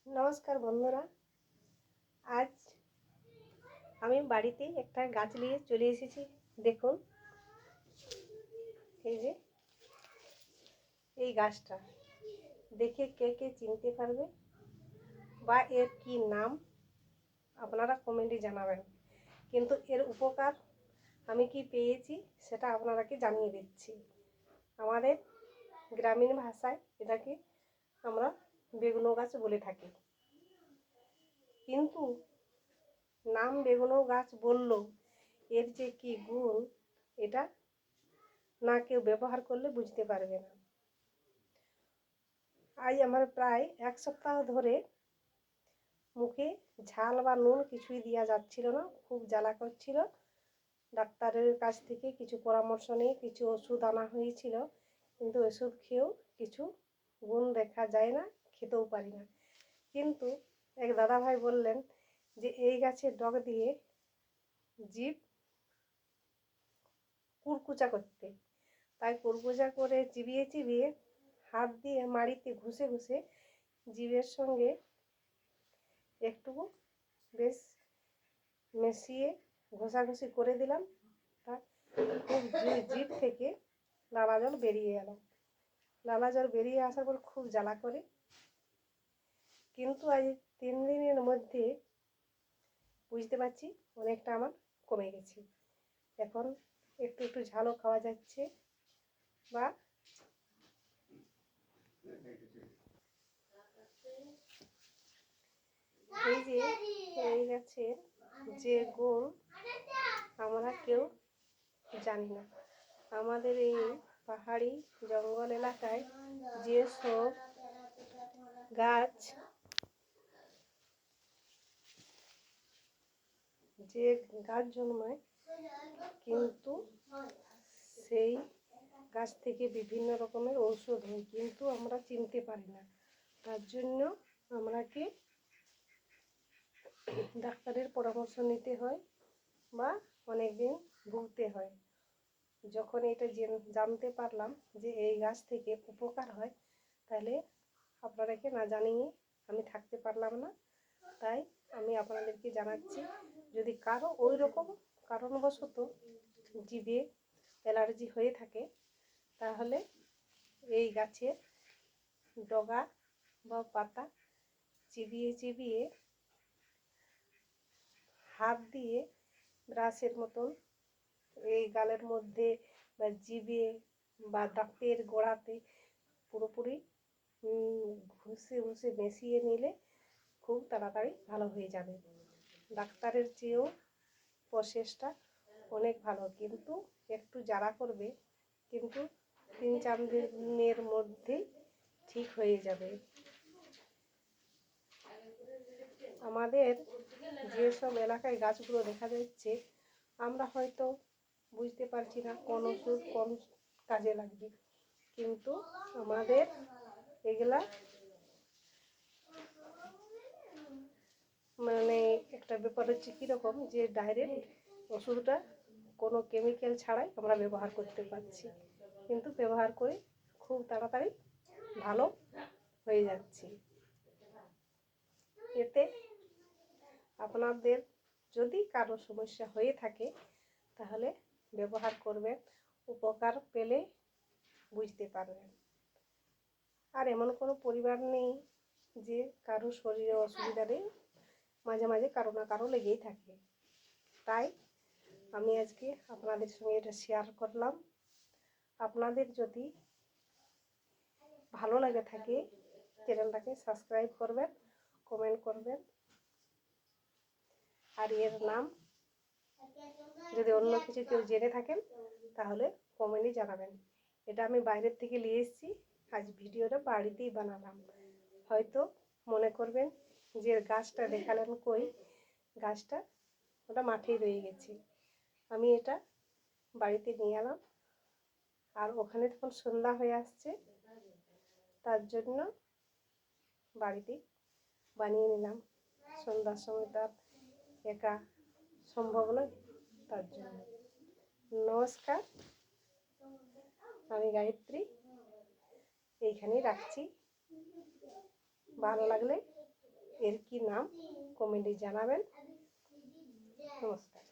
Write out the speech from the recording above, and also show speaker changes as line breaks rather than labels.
নমস্কার বন্ধুরা, আজ আমি বাড়িতে একটা গাছ নিয়ে চলে এসেছি। দেখুন, এই যে এই গাছটা দেখে কে কে চিনতে পারবে বা এর কি নাম আপনারা কমেন্টে জানাবেন। কিন্তু এর উপকার আমি কি পেয়েছি সেটা আপনারাকে জানিয়ে দিচ্ছি। আমাদের গ্রামীণ ভাষায় এটাকে আমরা বেগুনো গাছ বলে থাকি, কিন্তু নাম বেগুনো গাছ বললেও এর যে কি গুণ এটা না কেউ ব্যবহার করলে বুঝতে পারবে না। আজ আমার প্রায় এক সপ্তাহ ধরে মুখে ঝাল বা নুন কিছুই দেওয়া যাচ্ছিল না, খুব জ্বালা করছিল। ডাক্তারের কাছ থেকে কিছু পরামর্শ নিয়ে কিছু ওষুধ আনা হয়েছিল, কিন্তু ওষুধ খেয়েও কিছু গুণ দেখা যায় না, খেতেও পারি না। কিন্তু এক দাদাভাই বললেন যে এই গাছের ডগ দিয়ে জিভ কুড়কুচা করতে, তাই কুড়কুচা করে চিবিয়ে চিবিয়ে হাত দিয়ে মাড়িতে ঘষে ঘষে জিভের সঙ্গে একটু বেশ মিশিয়ে ঘষাঘষি করে দিলাম। তা খুব জিভ থেকে লালা জল বেরিয়ে গেল। লালা জল বেরিয়ে আসার পর খুব জ্বালা করে, কিন্তু আজ 3 দিনের মধ্যে বুঝতে পারছি অনেকটা আমার কমে গেছে। এখন একটু একটু ঝালও খাওয়া যাচ্ছে। বা এই যে এই গাছের যে গুণ আমরা কেউ জানি না। আমাদের এই পাহাড়ি জঙ্গল এলাকায় যেসব গাছ জন্মায়, কিন্তু সেই গাছ থেকে বিভিন্ন রকমের ঔষধ হয়, কিন্তু আমরা চিনতে পারি না। তার জন্য আমরাকে ডাক্তারের পরামর্শ নিতে হয় বা অনেক দিন ভুগতে হয়। যখন এটা জানতে পারলাম যে এই গাছ থেকে উপকার হয়, তাহলে আপনাদেরকে না জানিয়ে আমি থাকতে পারলাম না। তাই আমি আপনাদেরকে জানাচ্ছি, যদি কারো ওই রকম কারণবশত জিভে অ্যালার্জি হয়ে থাকে, তাহলে এই গাছের ডগা বা পাতা চিবিয়ে চিবিয়ে হাত দিয়ে ব্রাশের মতন এই গালের মধ্যে বা জিভে বা দাঁতের গোড়াতে পুরোপুরি ঘষে ঘষে মিশিয়ে নিলে খুব তাড়াতাড়ি ভালো হয়ে যাবে। ডাক্তারের চেয়েও প্রসেসটা অনেক ভালো, কিন্তু একটু জ্বালা করবে, কিন্তু 3-4 দিনের মধ্যেই ঠিক হয়ে যাবে। আমাদের যেসব এলাকায় গাছগুলো দেখা যাচ্ছে, আমরা হয়তো বুঝতে পারছি না কোন ওষুধ কোন কাজে লাগবে, কিন্তু আমাদের এগুলা মানে একটা ব্যাপার হচ্ছে কীরকম, যে ডাইরেক্ট ওষুধটা কোনো কেমিক্যাল ছাড়াই আমরা ব্যবহার করতে পারছি, কিন্তু ব্যবহার করে খুব তাড়াতাড়ি ভালো হয়ে যাচ্ছে। এতে আপনাদের যদি কারো সমস্যা হয়ে থাকে তাহলে ব্যবহার করবেন, উপকার পেলে বুঝতে পারবেন। আর এমন কোনো পরিবার নেই যে কারো শরীরে অসুবিধা নেই, মাঝে মাঝে কারো না কারো লেগেই থাকে। তাই আমি আজকে আপনাদের সঙ্গে এটা শেয়ার করলাম। আপনাদের যদি ভালো লাগে থাকে চ্যানেলটাকে সাবস্ক্রাইব করবেন, কমেন্ট করবেন, আর এর নাম যদি অন্য কিছু কেউ জেনে থাকেন তাহলে কমেন্টে জানাবেন। এটা আমি বাইরের থেকে নিয়ে এসেছি, আজ ভিডিওটা বাড়িতেই বানালাম। হয়তো মনে করবেন যে গাছটা দেখালেন কই, গাছটা ওটা মাঠেই রয়ে গেছে। আমি এটা বাড়িতে নিয়ে এলাম, আর ওখানে তখন সন্ধ্যা হয়ে আসছে, তার জন্য বাড়িতেই বানিয়ে নিলাম। সন্ধ্যার সময় তার একা সম্ভব নয়, তার জন্য। নমস্কার, আমি গায়ত্রী, এইখানেই রাখছি। ভালো লাগলে এর কি নাম কমেন্টে জানাবেন। নমস্কার।